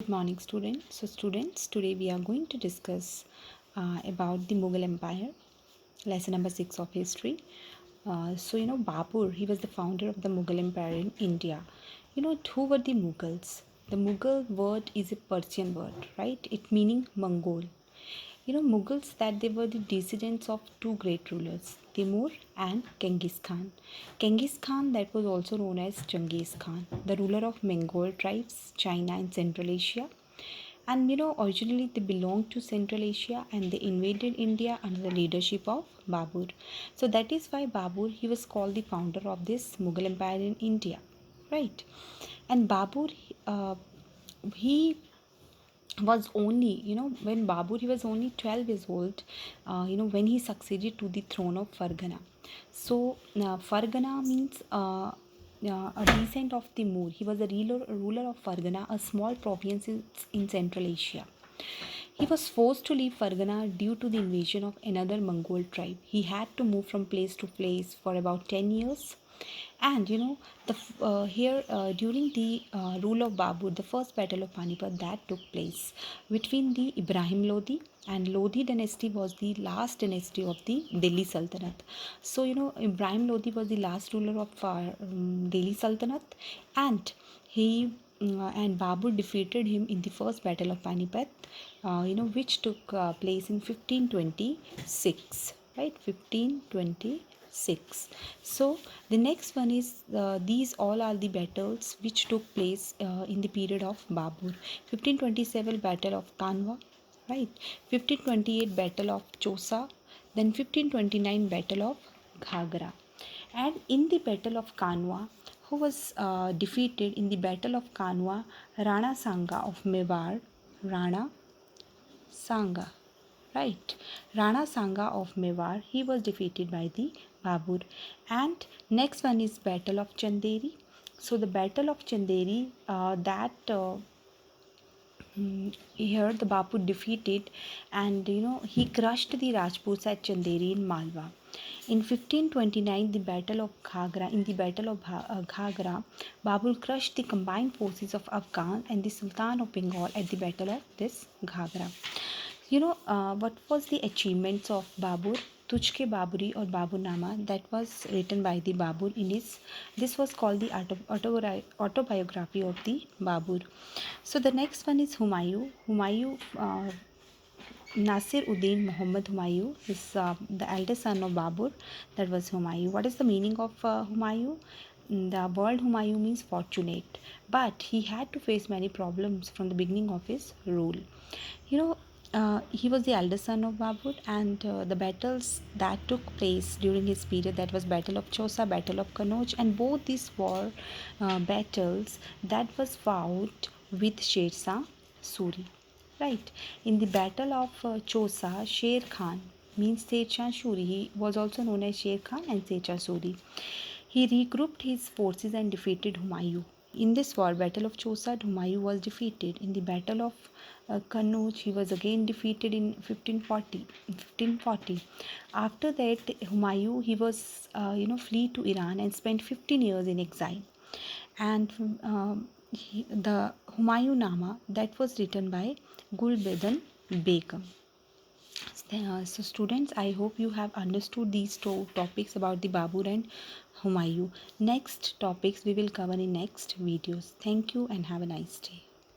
Good morning, students. Today we are going to discuss about the Mughal Empire, lesson number 6 of history. Babur, he was the founder of the Mughal Empire in India. Who were the Mughals? The Mughal word is a Persian word, right? It meaning Mongol. Mughals, that they were the descendants of two great rulers, Timur and Genghis Khan. Genghis Khan, that was also known as Genghis Khan, the ruler of Mongol tribes, China and Central Asia. And originally they belonged to Central Asia and they invaded India under the leadership of Babur. So that is why Babur, he was called the founder of this Mughal Empire in India, right? And Babur, he was only, when Babur, he was only 12 years old, when he succeeded to the throne of Fargana. So Fargana means a descent of Timur. He was a ruler of Fargana, a small province in Central Asia. He was forced to leave Fargana due to the invasion of another Mongol tribe. He had to move from place to place for about 10 years. And during the rule of Babur, the first battle of Panipat that took place between the Ibrahim Lodi, and Lodi dynasty was the last dynasty of the Delhi Sultanate. So Ibrahim Lodi was the last ruler of Delhi Sultanate, and he and Babur defeated him in the first battle of Panipat, which took place in 1526, right? 1526. So the next one is these all are the battles which took place in the period of Babur. 1527 Battle of Kanwa, right? 1528 Battle of Chosa, then 1529 Battle of Ghagra. And in the Battle of Kanwa, who was defeated in the Battle of Kanwa? Rana Sanga of Mewar. Rana Sanga, right? Rana Sanga of Mewar, he was defeated by the Babur. And next one is Battle of Chanderi. So the Battle of Chanderi, here the Babur defeated, and he crushed the Rajputs at Chanderi in Malwa. In 1529, the Battle of Ghagra. In the Battle of Ghagra, Babur crushed the combined forces of Afghan and the Sultan of Bengal at the Battle of this Ghagra. What was the achievements of Babur? Tujhke Baburi or Baburnama, that was written by the Babur in his, this was called the autobiography of the Babur. So the next one is Humayun. Nasir Uddin Muhammad Humayun is the eldest son of Babur, that was Humayun. What is the meaning of Humayun? The word Humayun means fortunate, but he had to face many problems from the beginning of his rule. He was the eldest son of Babur, and the battles that took place during his period, that was Battle of Chosa, Battle of Kannauj, and both these war battles that was fought with Sher Shah Suri, right? In the Battle of Chosa, Sher Khan means Sher Shah Suri. He was also known as Sher Khan and Sher Shah Suri. He regrouped his forces and defeated Humayun. In this war, Battle of Chosa, Humayun was defeated. In the Battle of Kannauj, he was again defeated in 1540. After that, Humayun, he was flee to Iran and spent 15 years in exile. And the Humayun Nama, that was written by Gulbadan Begum. So students, I hope you have understood these two topics about the Babur and Humayun. Next topics we will cover in next videos. Thank you and have a nice day.